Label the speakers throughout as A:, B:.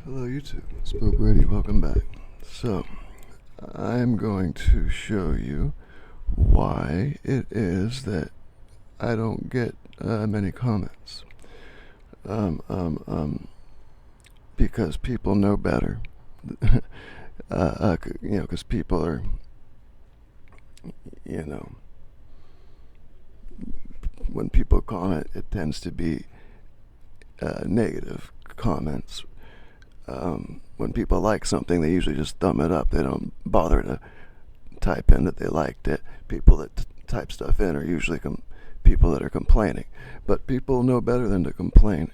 A: Hello YouTube, Spoke Ready, welcome back. So, I'm going to show you why it is that I don't get many comments. Um, um, um, because people know better. Because people are, you know, when people comment, it tends to be negative comments. When people like something, they usually just thumb it up. They don't bother to type in that they liked it. People that type stuff in are usually people that are complaining. But people know better than to complain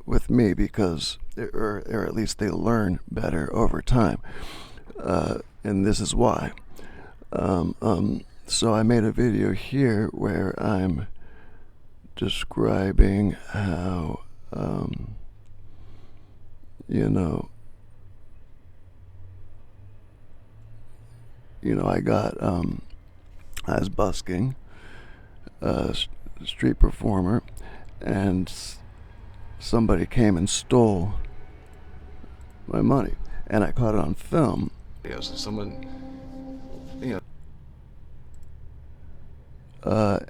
A: with me because, or at least they learn better over time. And this is why. So I made a video here where I'm describing how, you know, I got, I was busking, a street performer, and somebody came and stole my money, and I caught it on film. Yes, someone, you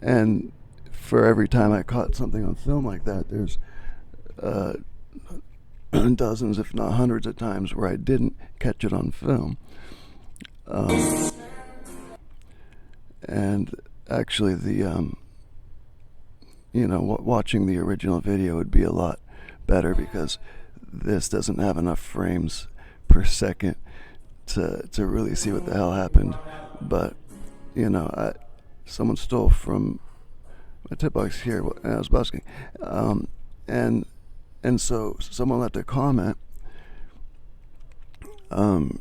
A: and for every time I caught something on film like that, there's uh, dozens, if not hundreds of times where I didn't catch it on film. Um, and actually, watching the original video would be a lot better because this doesn't have enough frames per second to really see what the hell happened. But someone stole from my tip box here when I was busking, and so someone left a comment. Um,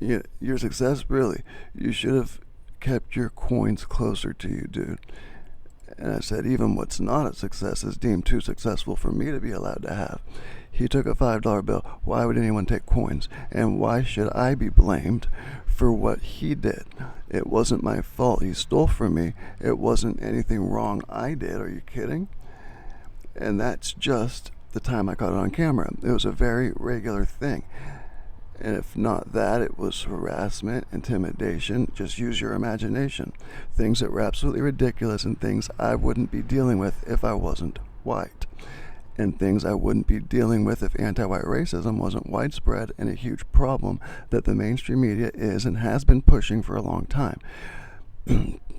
A: your success, really, you should have kept your coins closer to you, dude. And I said, even what's not a success is deemed too successful for me to be allowed to have. He took a $5 bill. Why would anyone take coins? And why should I be blamed for what he did? It wasn't my fault. He stole from me. It wasn't anything wrong I did. Are you kidding? And that's just the time I caught it on camera. It was a very regular thing. And if not that, it was harassment, intimidation. Just use your imagination. Things that were absolutely ridiculous and things I wouldn't be dealing with if I wasn't white. And things I wouldn't be dealing with if anti-white racism wasn't widespread and a huge problem that the mainstream media is and has been pushing for a long time.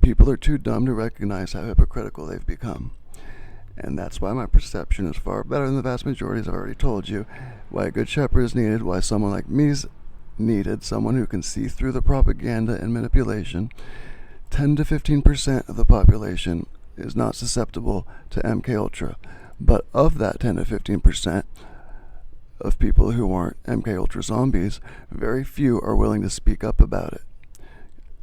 A: People are too dumb to recognize how hypocritical they've become. And that's why my perception is far better than the vast majority, as I've already told you. Why a good shepherd is needed, why someone like me is needed, someone who can see through the propaganda and manipulation. 10 to 15% of the population is not susceptible to MK Ultra. But of that 10 to 15% of people who aren't MK Ultra zombies, very few are willing to speak up about it.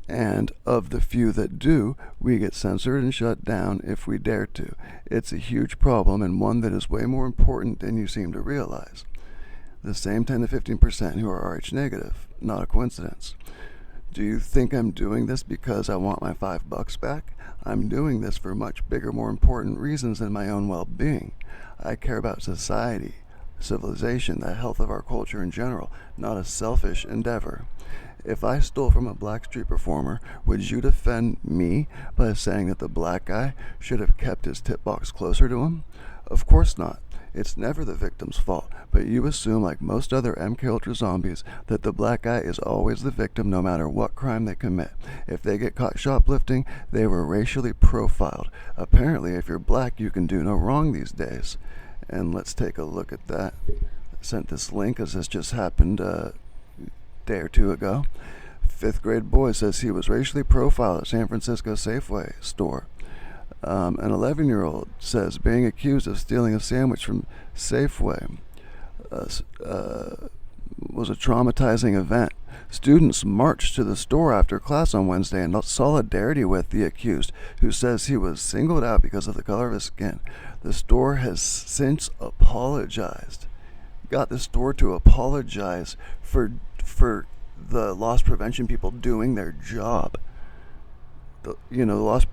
A: And of the few that do, we get censored and shut down if we dare to. It's a huge problem and one that is way more important than you seem to realize. The same 10 to 15% who are Rh negative, not a coincidence. Do you think I'm doing this because I want my $5 back? I'm doing this for much bigger, more important reasons than my own well-being. I care about society, civilization, the health of our culture in general, not a selfish endeavor. If I stole from a black street performer, would you defend me by saying that the black guy should have kept his tip box closer to him? Of course not. It's never the victim's fault, but you assume, like most other MK Ultra zombies, that the black guy is always the victim no matter what crime they commit. If they get caught shoplifting, they were racially profiled. Apparently, if you're black, you can do no wrong these days. And let's take a look at that. I sent this link as this just happened day or two ago. 5th grade boy says he was racially profiled at San Francisco Safeway store. An 11-year-old says being accused of stealing a sandwich from Safeway was a traumatizing event. Students marched to the store after class on Wednesday in solidarity with the accused, who says he was singled out because of the color of his skin. The store has since apologized. Got the store to apologize for the loss prevention people doing their job. The loss,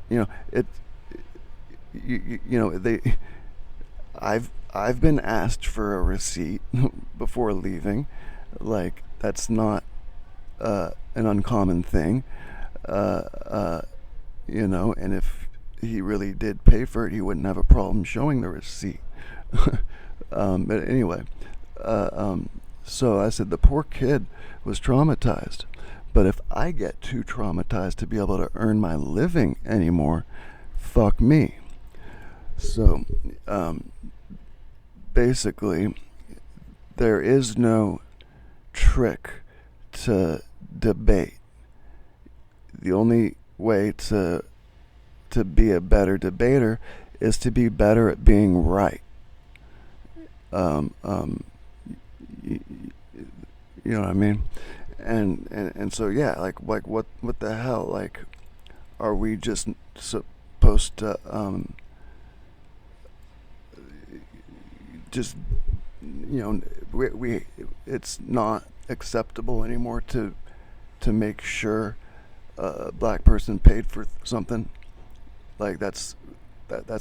A: they I've been asked for a receipt before leaving. Like, that's not an uncommon thing. Uh, uh, and if he really did pay for it, he wouldn't have a problem showing the receipt. But anyway, uh, um, so I said the poor kid was traumatized. But if I get too traumatized to be able to earn my living anymore, fuck me. So, basically, there is no trick to debate. The only way to be a better debater is to be better at being right. Um, um, y- you know what I mean? And so yeah, like what the hell? Like, are we just supposed to just we it's not acceptable anymore to make sure a black person paid for something like that's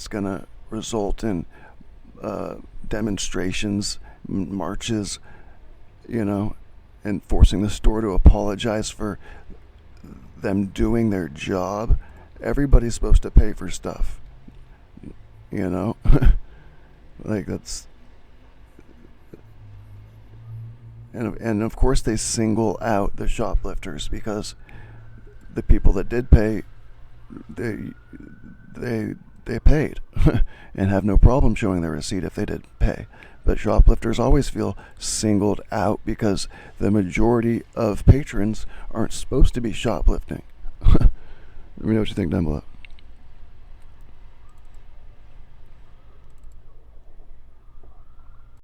A: gonna result in demonstrations, marches, you know, and forcing the store to apologize for them doing their job. Everybody's supposed to pay for stuff, you know. Like, that's and of course they single out the shoplifters because the people that did pay, they they they paid and have no problem showing their receipt if they did pay. But shoplifters always feel singled out because the majority of patrons aren't supposed to be shoplifting. Let me know what you think down below.